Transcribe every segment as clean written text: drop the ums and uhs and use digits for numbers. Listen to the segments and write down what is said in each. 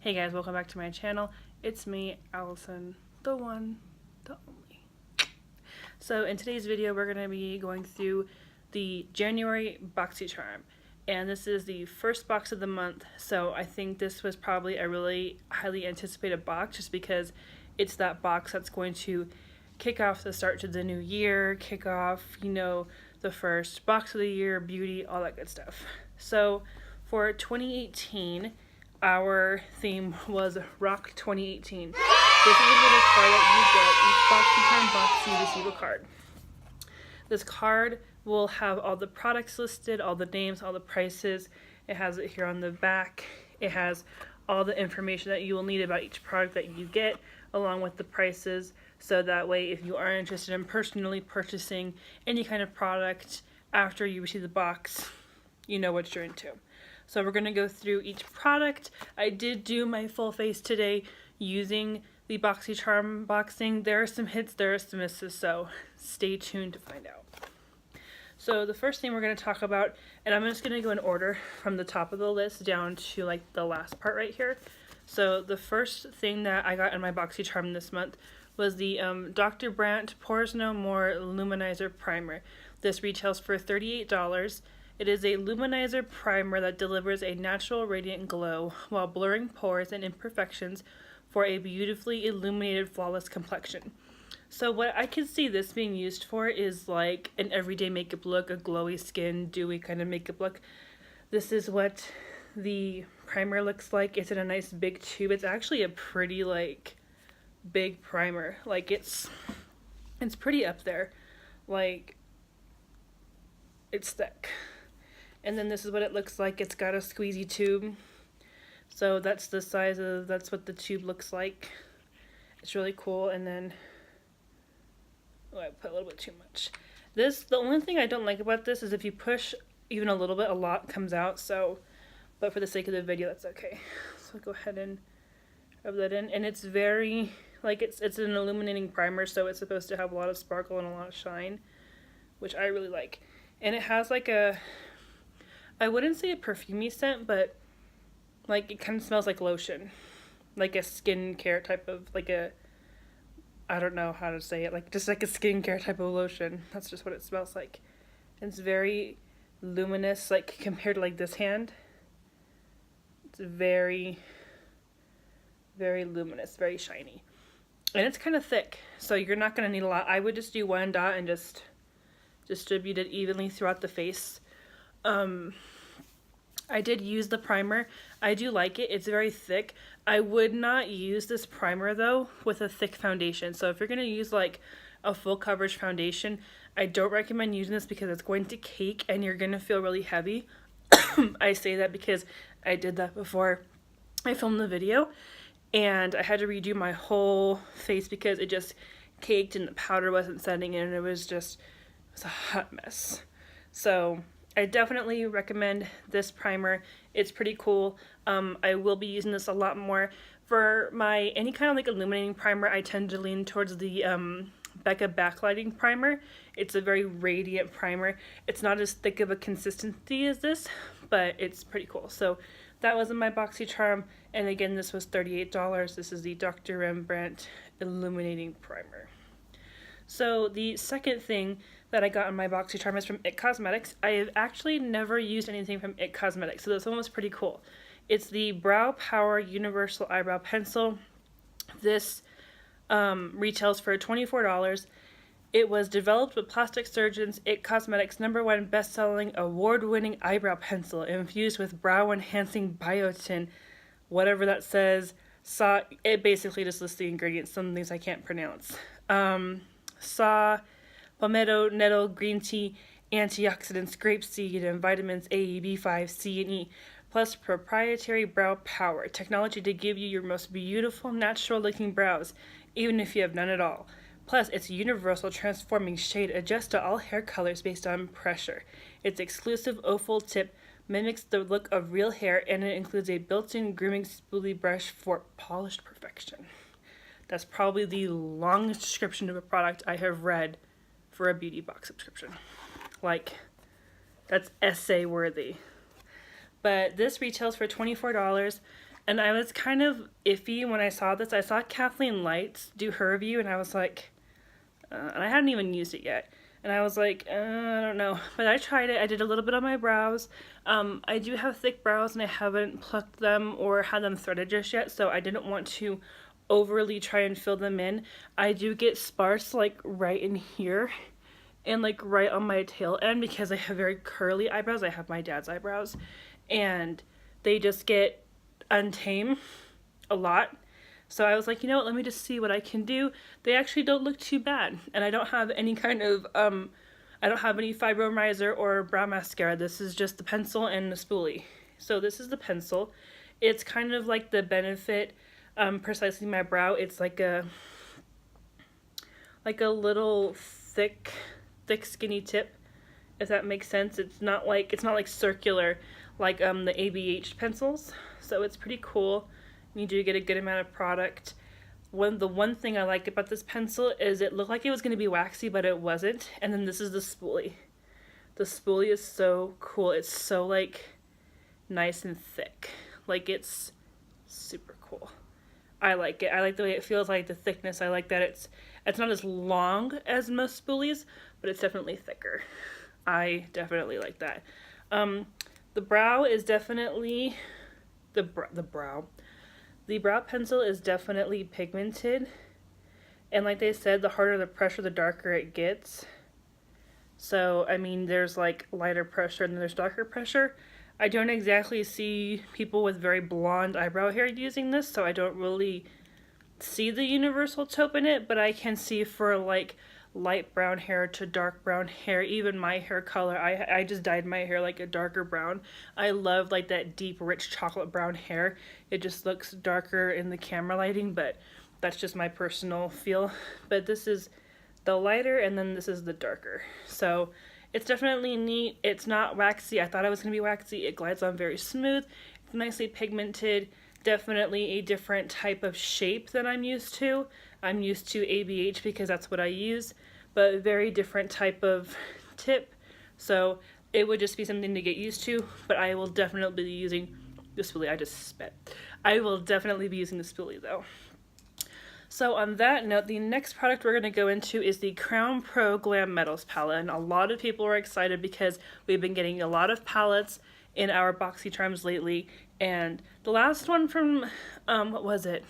Hey guys, welcome back to my channel. It's me, Allison, the one, the only. So in today's video, we're going to be going through the January Boxycharm. And this is the first box of the month, so I think this was probably a really highly anticipated box just because it's that box that's going to kick off the start to the new year, kick off, the first box of the year, beauty, all that good stuff. So for 2018, our theme was Rock 2018. This is a little card that you get. Each Boxycharm box, you receive a card. This card will have all the products listed, all the names, all the prices. It has it here on the back. It has all the information that you will need about each product that you get, along with the prices. So that way, if you are interested in personally purchasing any kind of product after you receive the box, you know what you're into. So we're going to go through each product. I did do my full face today using the Boxycharm boxing. There are some hits, there are some misses, so stay tuned to find out. So the first thing we're going to talk about, and I'm just going to go in order from the top of the list down to like the last part right here. So the first thing that I got in my Boxycharm this month was the Dr. Brandt Pores No More Luminizer Primer. This retails for $38. It is a luminizer primer that delivers a natural radiant glow while blurring pores and imperfections for a beautifully illuminated, flawless complexion. So what I can see this being used for is like an everyday makeup look, a glowy skin, dewy kind of makeup look. This is what the primer looks like. It's in a nice big tube. It's actually a pretty like big primer. Like it's pretty up there. Like it's thick. And then this is what it looks like. It's got a squeezy tube. So that's the size of, that's what the tube looks like. It's really cool. And then, oh, I put a little bit too much. This, the only thing I don't like about this is if you push even a little bit, a lot comes out. So, but for the sake of the video, that's okay. So go ahead and rub that in. And it's very, like it's an illuminating primer. So it's supposed to have a lot of sparkle and a lot of shine, which I really like. And it has like a, I wouldn't say a perfumey scent, but like it kind of smells like lotion, like a skincare type of, like a, I don't know how to say it, like just like a skincare type of lotion. That's just what it smells like. And it's very luminous, like compared to like this hand. It's very, very luminous, very shiny. And it's kind of thick, so you're not going to need a lot. I would just do one dot and just distribute it evenly throughout the face. I did use the primer. I do like it. It's very thick. I would not use this primer though with a thick foundation. So if you're going to use like a full coverage foundation, I don't recommend using this because it's going to cake and you're going to feel really heavy. I say that because I did that before I filmed the video and I had to redo my whole face because it just caked and the powder wasn't setting in and it was a hot mess. So I definitely recommend this primer. It's pretty cool. I will be using this a lot more. For my any kind of like illuminating primer, I tend to lean towards the Becca Backlighting Primer. It's a very radiant primer. It's not as thick of a consistency as this, but it's pretty cool. So that was in my Boxycharm, and again, this was $38. This is the Dr. Brandt Illuminating Primer. So the second thing that I got in my Boxycharm is from IT Cosmetics. I have actually never used anything from IT Cosmetics, so this one was pretty cool. It's the Brow Power Universal Eyebrow Pencil. This retails for $24. It was developed with plastic surgeons, IT Cosmetics' #1 best-selling, award-winning eyebrow pencil infused with brow-enhancing biotin, whatever that says. It basically just lists the ingredients, some things I can't pronounce. Palmetto, nettle, green tea, antioxidants, grapeseed, and vitamins A, B5, C, and E, plus proprietary brow power, technology to give you your most beautiful, natural-looking brows, even if you have none at all. Plus, its universal transforming shade adjusts to all hair colors based on pressure. Its exclusive oval tip mimics the look of real hair, and it includes a built-in grooming spoolie brush for polished perfection. That's probably the longest description of a product I have read for a beauty box subscription. Like, that's essay worthy. But this retails for $24. And I was kind of iffy when I saw this. I saw Kathleen Lights do her review, and I was like, and I hadn't even used it yet. And I was like, I don't know. But I tried it. I did a little bit on my brows. I do have thick brows, and I haven't plucked them or had them threaded just yet, so I didn't want to overly try and fill them in. I do get sparse, like, right in here and, like, right on my tail end because I have very curly eyebrows. I have my dad's eyebrows, and they just get untamed a lot. So I was like, you know what, let me just see what I can do. They actually don't look too bad. And I don't have any kind of, I don't have any Fibromizer or brow mascara. This is just the pencil and the spoolie. So this is the pencil. It's kind of like the Benefit Precisely My Brow. It's like a little thick skinny tip, if that makes sense. It's not like circular like the ABH pencils. So it's pretty cool. You do get a good amount of product. The one thing I like about this pencil is it looked like it was going to be waxy, but it wasn't. And then this is the spoolie. The spoolie is so cool. It's so, like, nice and thick. Like, it's super cool. I like it. I like the way it feels, like the thickness. I like that it's not as long as most spoolies, but it's definitely thicker. I definitely like that. The brow is definitely the brow. The brow pencil is definitely pigmented, and like they said, the harder the pressure, the darker it gets. So, I mean, there's like lighter pressure and then there's darker pressure. I don't exactly see people with very blonde eyebrow hair using this, so I don't really see the universal taupe in it, but I can see for like light brown hair to dark brown hair, even my hair color. I just dyed my hair like a darker brown. I love like that deep, rich chocolate brown hair. It just looks darker in the camera lighting, but that's just my personal feel. But this is the lighter, and then this is the darker. So it's definitely neat. It's not waxy. I thought it was going to be waxy. It glides on very smooth. It's nicely pigmented. Definitely a different type of shape than I'm used to. I'm used to ABH because that's what I use, but very different type of tip. So it would just be something to get used to, but I will definitely be using the spoolie. I just spit. I will definitely be using the spoolie though. So on that note, the next product we're going to go into is the Crown Pro Glam Metals palette, and a lot of people are excited because we've been getting a lot of palettes in our Boxycharms lately, and the last one from, what was it?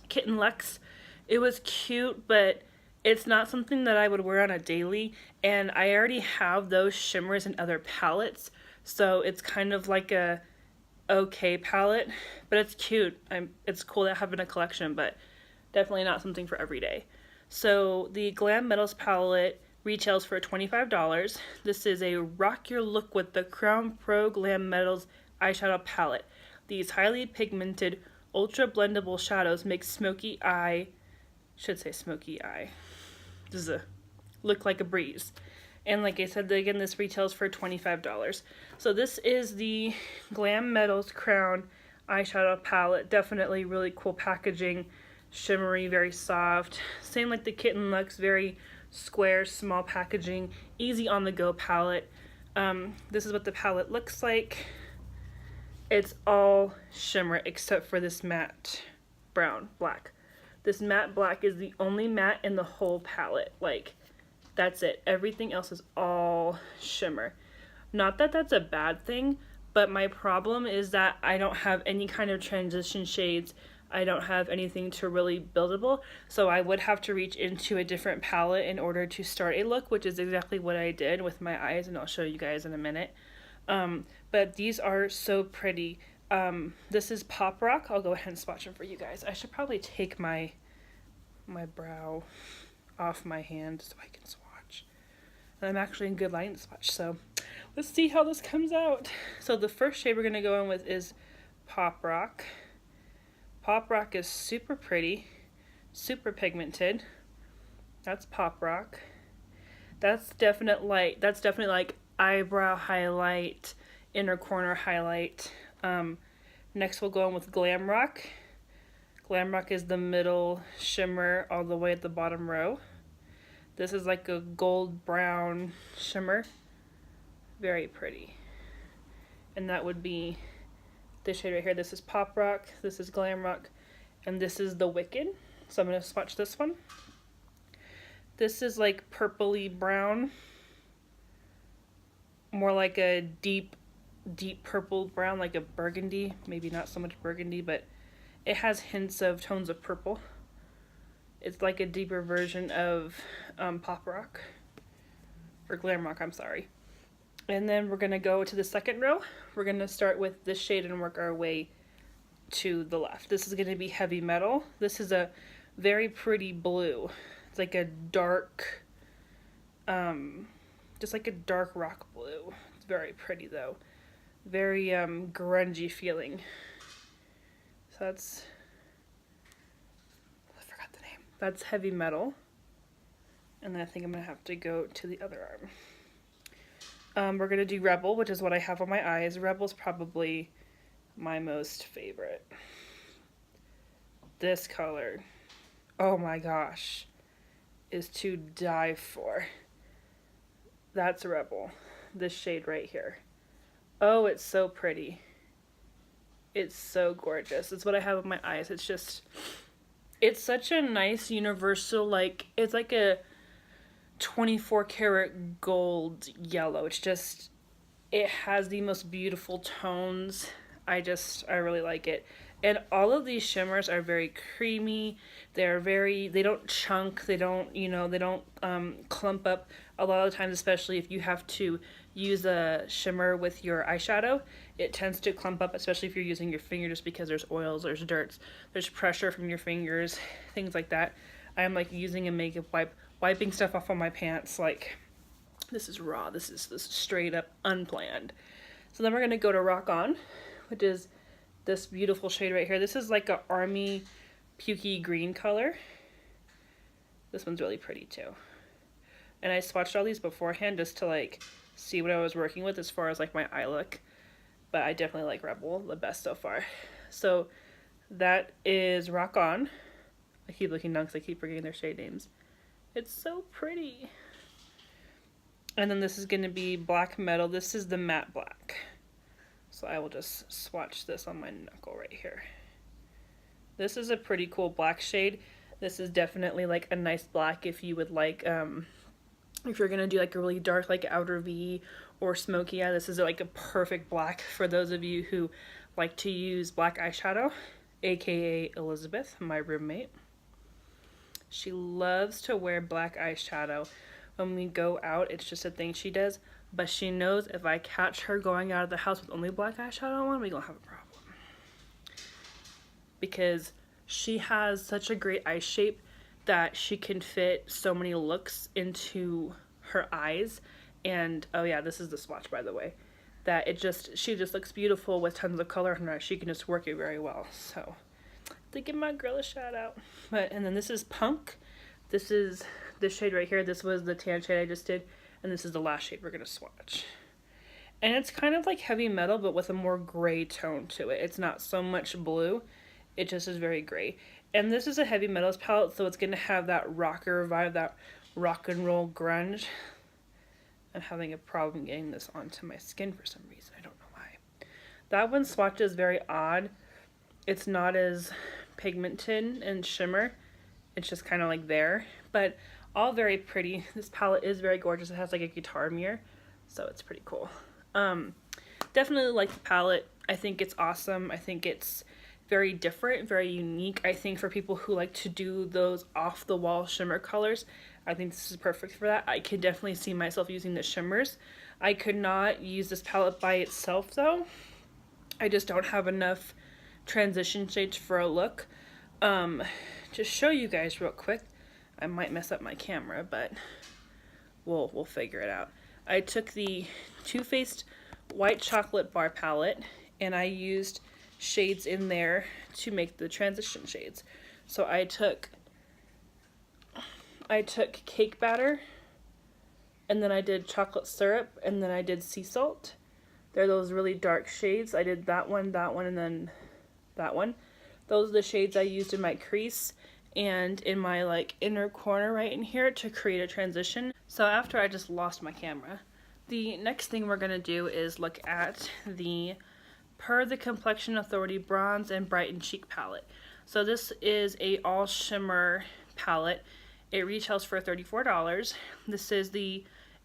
Kitten Lex. It was cute, but it's not something that I would wear on a daily, and I already have those shimmers in other palettes, so it's kind of like a okay palette, but it's cute. It's cool to have in a collection, but definitely not something for every day. So the Glam Metals palette retails for $25. This is a rock your look with the Crown Pro Glam Metals eyeshadow palette. These highly pigmented, ultra blendable shadows make smoky eye, this is a look like a breeze. And like I said, again, this retails for $25. So this is the Glam Metals Crown eyeshadow palette. Definitely really cool packaging, shimmery, very soft. Same like the Kitten Luxe, very square, small packaging, easy on the go palette. This is what the palette looks like. It's all shimmer except for this matte brown, black. This matte black is the only matte in the whole palette. Like, that's it. Everything else is all shimmer. Not that that's a bad thing, but my problem is that I don't have any kind of transition shades. I don't have anything to really buildable, so I would have to reach into a different palette in order to start a look, which is exactly what I did with my eyes, and I'll show you guys in a minute. But these are so pretty. This is Pop Rock. I'll go ahead and swatch them for you guys. I should probably take my brow off my hand so I can swatch. And I'm actually in good lighting to swatch, so let's see how this comes out. So the first shade we're going to go in with is Pop Rock. Pop Rock is super pretty, super pigmented. That's Pop Rock. That's definitely like eyebrow highlight, inner corner highlight. Next we'll go in with Glam Rock. Glam Rock is the middle shimmer all the way at the bottom row. This is like a gold brown shimmer. Very pretty. And that would be this shade right here. This is Pop Rock, this is Glam Rock, and this is the Wicked. So I'm going to swatch this one. This is like purpley brown, more like a deep purple brown, like a burgundy. Maybe not so much burgundy, but it has hints of tones of purple. It's like a deeper version of Pop Rock, or Glam Rock, I'm sorry. And then we're going to go to the second row. We're going to start with this shade and work our way to the left. This is going to be Heavy Metal. This is a very pretty blue. It's like a dark, just like a dark rock blue. It's very pretty though. Very grungy feeling. So that's, I forgot the name. That's Heavy Metal. And then I think I'm going to have to go to the other arm. We're going to do Rebel, which is what I have on my eyes. Rebel's probably my most favorite. This color, oh my gosh, is to die for. That's Rebel. This shade right here. Oh, it's so pretty. It's so gorgeous. It's what I have on my eyes. It's just, it's such a nice universal, like, it's like a 24 karat gold yellow. It's just, it has the most beautiful tones. I really like it. And all of these shimmers are very creamy. They don't chunk, they don't, they don't clump up. A lot of the times, especially if you have to use a shimmer with your eyeshadow, it tends to clump up, especially if you're using your finger, just because there's oils, there's dirts, there's pressure from your fingers, things like that. I am like using a makeup wipe, wiping stuff off on my pants. Like, this is raw, this is straight up unplanned. So then we're gonna go to Rock On, which is this beautiful shade right here. This is like a army pukey green color. This one's really pretty too. And I swatched all these beforehand just to like see what I was working with as far as like my eye look. But I definitely like Rebel the best so far. So that is Rock On. I keep looking down because I keep forgetting their shade names. It's so pretty. And then this is going to be Black Metal. This is the matte black. So I will just swatch this on my knuckle right here. This is a pretty cool black shade. This is definitely like a nice black if you would like, if you're going to do like a really dark like outer V or smoky eye. This is like a perfect black for those of you who like to use black eyeshadow, aka Elizabeth, my roommate. She loves to wear black eyeshadow. When we go out, it's just a thing she does. But she knows if I catch her going out of the house with only black eyeshadow on, we're gonna have a problem. Because she has such a great eye shape that she can fit so many looks into her eyes. And, oh yeah, this is the swatch, by the way. That she just looks beautiful with tons of color in her eyes. She can just work it very well. So, to give my girl a shout out. And then this is Punk. This is this shade right here. This was the tan shade I just did. And this is the last shade we're going to swatch. And it's kind of like Heavy Metal, but with a more gray tone to it. It's not so much blue. It just is very gray. And this is a Heavy Metals palette, so it's going to have that rocker vibe, that rock and roll grunge. I'm having a problem getting this onto my skin for some reason. I don't know why. That one swatch is very odd. It's not as pigmented and shimmer. It's just kind of like there. But all very pretty. This palette is very gorgeous. It has like a guitar mirror, so it's pretty cool. Definitely like the palette. I think it's awesome. I think it's very different, very unique. I think for people who like to do those off-the-wall shimmer colors, I think this is perfect for that. I can definitely see myself using the shimmers. I could not use this palette by itself though. I just don't have enough transition shades for a look. Just show you guys real quick. I might mess up my camera, but we'll figure it out. I took the Too Faced White Chocolate Bar palette and I used shades in there to make the transition shades. So I took Cake Batter, and then I did Chocolate Syrup, and then I did Sea Salt. They're those really dark shades. I did that one, and then that one. Those are the shades I used in my crease and in my like inner corner right in here to create a transition. So after I just lost my camera, the next thing we're gonna do is look at the Per the Complexion Authority Bronze and Brighten Cheek Palette. So this is a all shimmer palette. It retails for $34. This is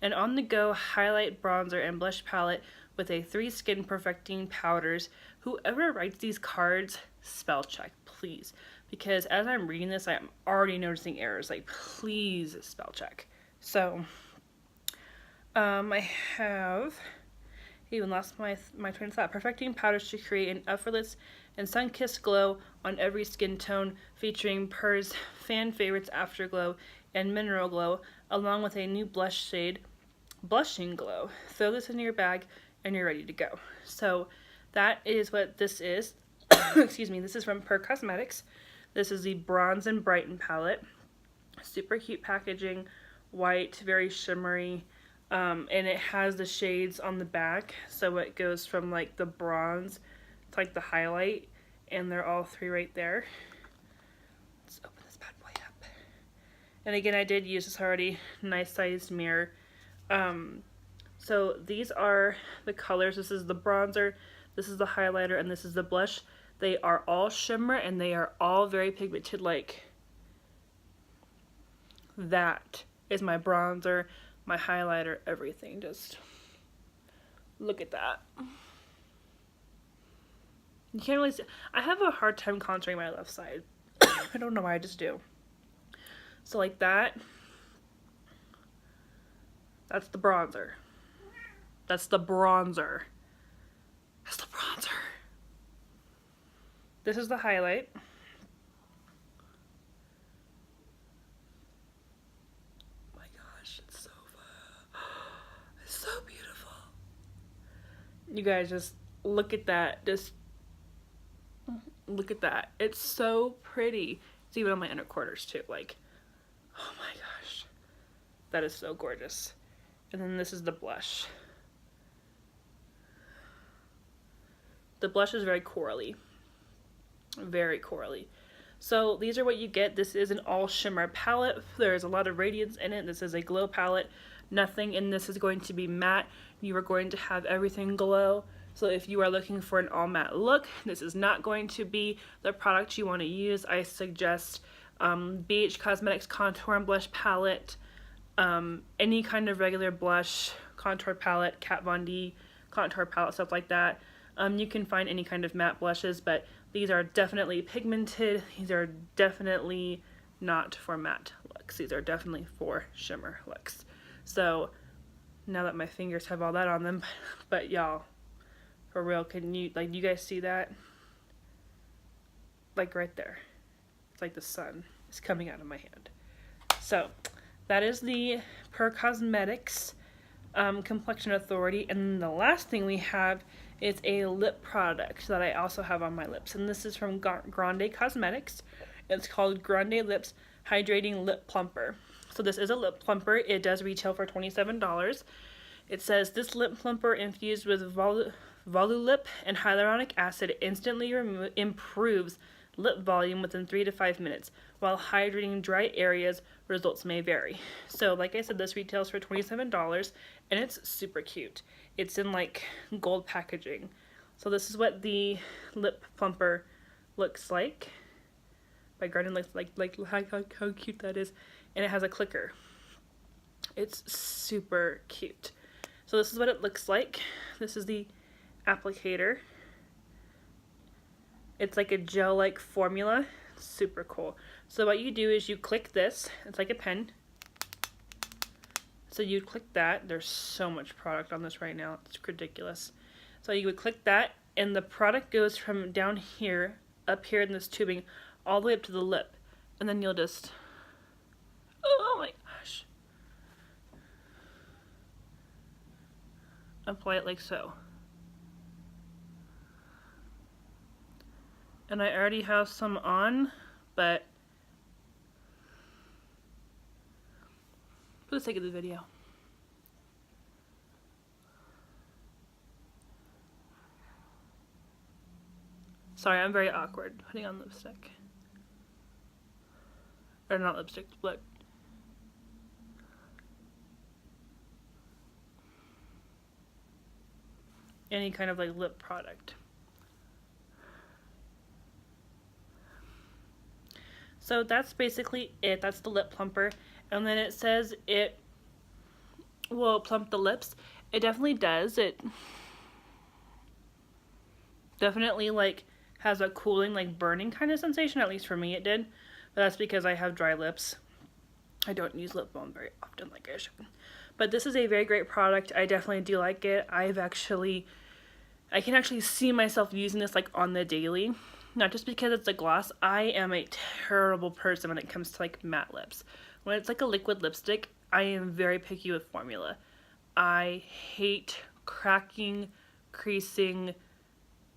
an on-the-go highlight, bronzer, and blush palette with a 3 skin perfecting powders. Whoever writes these cards, spell check, please. Because as I'm reading this, I'm already noticing errors. Like, please spell check. So, I have even lost my train of thought. Perfecting powders to create an effortless and sun-kissed glow on every skin tone, featuring Purr's fan favorites Afterglow and Mineral Glow, along with a new blush shade, Blushing Glow. Throw this in your bag and you're ready to go. So that is what this is. Excuse me. This is from Purr Cosmetics. This is the Bronze and Brighten palette. Super cute packaging, white, very shimmery. And it has the shades on the back, so it goes from like the bronze to like the highlight, and they're all 3 right there. Let's open this bad boy up. And again, I did use this already, nice sized mirror. So these are the colors. This is the bronzer, this is the highlighter, and this is the blush. They are all shimmer and they are all very pigmented. Like, that is my bronzer, my highlighter, everything. Just look at that. You can't really see. I have a hard time contouring my left side. I don't know why, I just do. So like that. That's the bronzer. That's the bronzer. That's the bronzer. This is the highlight. You guys just look at that. Just look at that. It's so pretty. It's even on my inner quarters too. Like, oh my gosh. That is so gorgeous. And then this is the blush. The blush is very corally. Very corally. So these are what you get. This is an all shimmer palette. There's a lot of radiance in it. This is a glow palette. Nothing in this is going to be matte. You are going to have everything glow. So if you are looking for an all matte look, this is not going to be the product you want to use. I suggest BH Cosmetics Contour and Blush Palette, any kind of regular blush, contour palette, Kat Von D contour palette, stuff like that. You can find any kind of matte blushes, but these are definitely pigmented. These are definitely not for matte looks. These are definitely for shimmer looks. So now that my fingers have all that on them, but y'all, for real, can you, like, you guys see that? Like right there. It's like the sun is coming out of my hand. So that is the Purr Cosmetics Complexion Authority. And then the last thing we have is a lip product that I also have on my lips. And this is from Grande Cosmetics. It's called Grande Lips Hydrating Lip Plumper. So this is a lip plumper. It does retail for $27. It says, this lip plumper infused with Volulip and hyaluronic acid instantly improves lip volume within 3 to 5 minutes, while hydrating dry areas. Results may vary. So like I said, this retails for $27, and it's super cute. It's in like gold packaging. So this is what the lip plumper looks like. By Grande, looks like how cute that is. And it has a clicker. It's super cute. So this is what it looks like. This is the applicator. It's like a gel-like formula. Super cool. So what you do is you click this. It's like a pen. So you click that. There's so much product on this right now. It's ridiculous. So you would click that, and the product goes from down here, up here in this tubing, all the way up to the lip. And then you'll just... Oh my gosh. Apply it like so. And I already have some on, but for the sake of the video. Sorry, I'm very awkward putting on lipstick. Or not lipstick, but any kind of like lip product. So that's basically it. That's the lip plumper. And then it says it will plump the lips. It definitely does. It definitely like has a cooling, like burning kind of sensation. At least for me it did. But that's because I have dry lips. I don't use lip balm very often like I should. But this is a very great product. I definitely do like it. I can actually see myself using this like on the daily. Not just because it's a gloss. I am a terrible person when it comes to like matte lips. When it's like a liquid lipstick, I am very picky with formula. I hate cracking, creasing,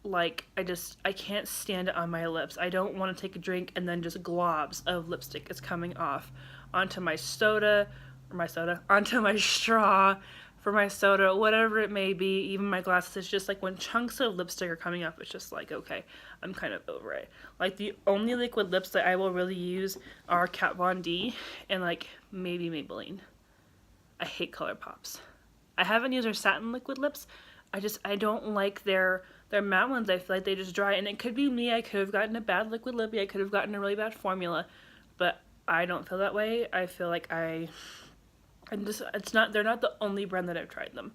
like I can't stand it on my lips. I don't want to take a drink and then just globs of lipstick is coming off onto my onto my straw, for my soda, whatever it may be, even my glasses. It's just like when chunks of lipstick are coming up, it's just like, okay, I'm kind of over it. Like the only liquid lips that I will really use are Kat Von D and like maybe Maybelline. I hate ColourPops. I haven't used their satin liquid lips. I don't like their matte ones. I feel like they just dry, and it could be me. I could have gotten a bad liquid lippy. I could have gotten a really bad formula, but I don't feel that way. I feel like they're not the only brand that I've tried them,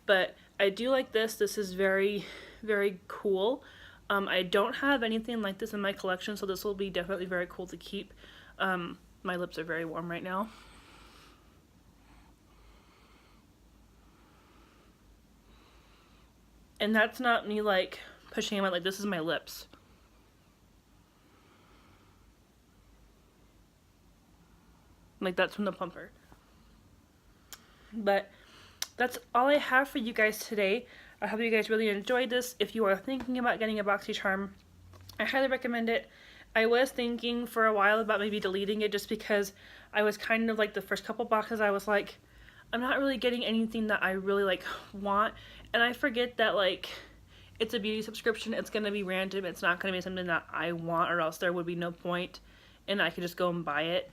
but I do like this. This is very, very cool. I don't have anything like this in my collection, so this will be definitely very cool to keep. My lips are very warm right now. And that's not me like pushing them out, like this is my lips. Like that's from the Plumper. But that's all I have for you guys today. I hope you guys really enjoyed this. If you are thinking about getting a Boxycharm, I highly recommend it. I was thinking for a while about maybe deleting it just because I was kind of like the first couple boxes I was like, I'm not really getting anything that I really like want, and I forget that like it's a beauty subscription. It's going to be random. It's not going to be something that I want, or else there would be no point and I could just go and buy it.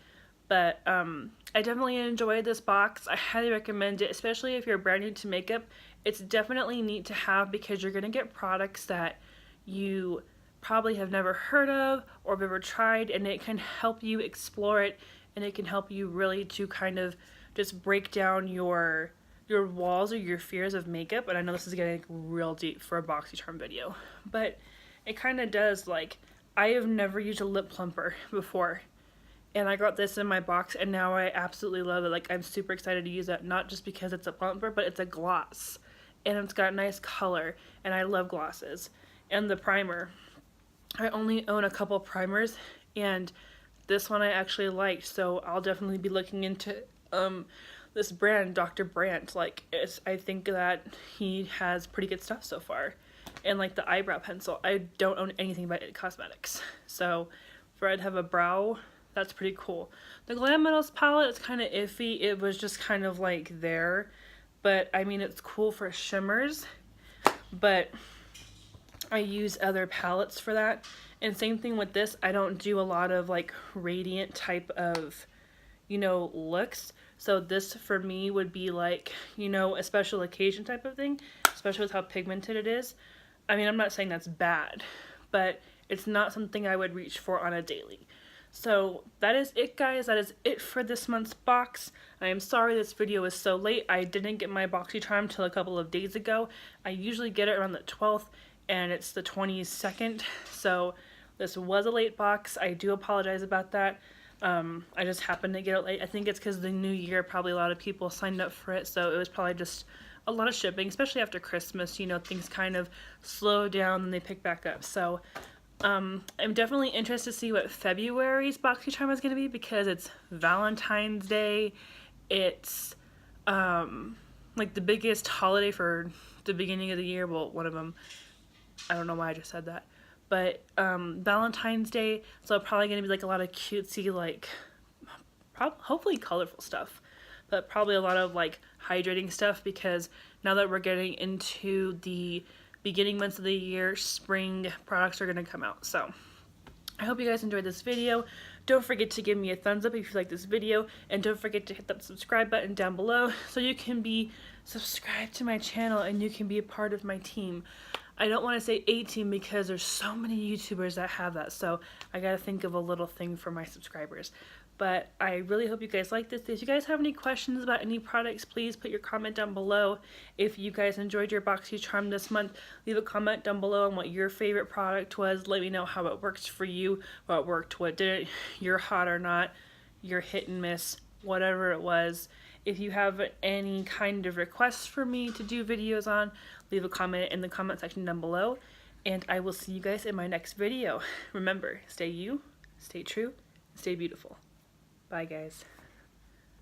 But I definitely enjoyed this box. I highly recommend it, especially if you're brand new to makeup. It's definitely neat to have because you're going to get products that you probably have never heard of or have ever tried, and it can help you explore it, and it can help you really to kind of just break down your walls or your fears of makeup. And I know this is getting real deep for a Boxycharm video, but it kind of does. Like, I have never used a lip plumper before, and I got this in my box, and now I absolutely love it. Like, I'm super excited to use it, not just because it's a plumper, but it's a gloss, and it's got nice color, and I love glosses. And the primer, I only own a couple primers, and this one I actually liked, so I'll definitely be looking into this brand, Dr. Brandt. Like, I think that he has pretty good stuff so far. And like the eyebrow pencil, I don't own anything by It Cosmetics, so for it to have a brow, that's pretty cool. The Glam Metals palette is kind of iffy. It was just kind of like there, but I mean, it's cool for shimmers, but I use other palettes for that. And same thing with this. I don't do a lot of like radiant type of, you know, looks. So this for me would be like, you know, a special occasion type of thing, especially with how pigmented it is. I mean, I'm not saying that's bad, but it's not something I would reach for on a daily. So that is it, guys. That is it for this month's box. I am sorry this video is so late. I didn't get my Boxycharm till a couple of days ago. I usually get it around the 12th, and it's the 22nd. So this was a late box. I do apologize about that. I just happened to get it late. I think it's because the new year, probably a lot of people signed up for it, so it was probably just a lot of shipping, especially after Christmas. You know, things kind of slow down and they pick back up. So I'm definitely interested to see what February's Boxycharm is going to be, because it's Valentine's Day. It's like the biggest holiday for the beginning of the year. Well, one of them. I don't know why I just said that. But Valentine's Day, so probably going to be like a lot of cutesy, like hopefully colorful stuff, but probably a lot of like hydrating stuff, because now that we're getting into the beginning months of the year, spring products are going to come out. So I hope you guys enjoyed this video. Don't forget to give me a thumbs up if you like this video, and don't forget to hit that subscribe button down below so you can be subscribed to my channel and you can be a part of my team. I don't want to say 18 because there's so many YouTubers that have that, so I gotta think of a little thing for my subscribers. But I really hope you guys like this. If you guys have any questions about any products, please put your comment down below. If you guys enjoyed your Boxycharm this month, leave a comment down below on what your favorite product was. Let me know how it works for you, what worked, what didn't, you're hot or not, you're hit and miss, whatever it was. If you have any kind of requests for me to do videos on, leave a comment in the comment section down below. And I will see you guys in my next video. Remember, stay you, stay true, stay beautiful. Bye, guys.